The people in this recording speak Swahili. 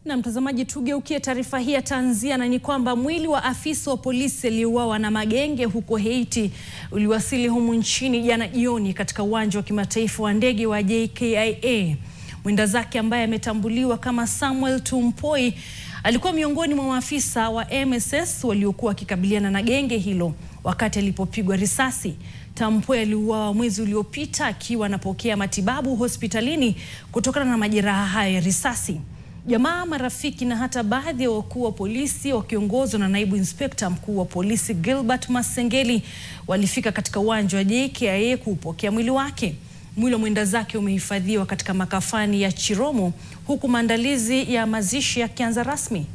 Na mtazamaji, tugeukie taarifa hii ya tanzia, na ni kwamba mwili wa afisa wa polisi aliyeuawa na magenge huko Haiti uliwasili humu nchini jana jioni katika uwanja wa kimataifa wa ndege wa JKIA. Mwenda zake ambaye ametambuliwa kama Samuel Tumpoi alikuwa miongoni mwa maafisa wa MSS waliokuwa wakikabiliana na genge hilo wakati alipopigwa risasi. Tumpoi aliuawa mwezi uliopita akiwa anapokea matibabu hospitalini kutokana na majeraha hayo ya risasi. Jamaa, marafiki na hata baadhi ya wakuu wa polisi wakiongozwa na naibu inspekta mkuu wa polisi Gilbert Masengeli walifika katika uwanja wa JKIA kupokea mwili wake. Mwili wa mwenda zake umehifadhiwa katika makafani ya Chiromo huku maandalizi ya mazishi yakianza rasmi.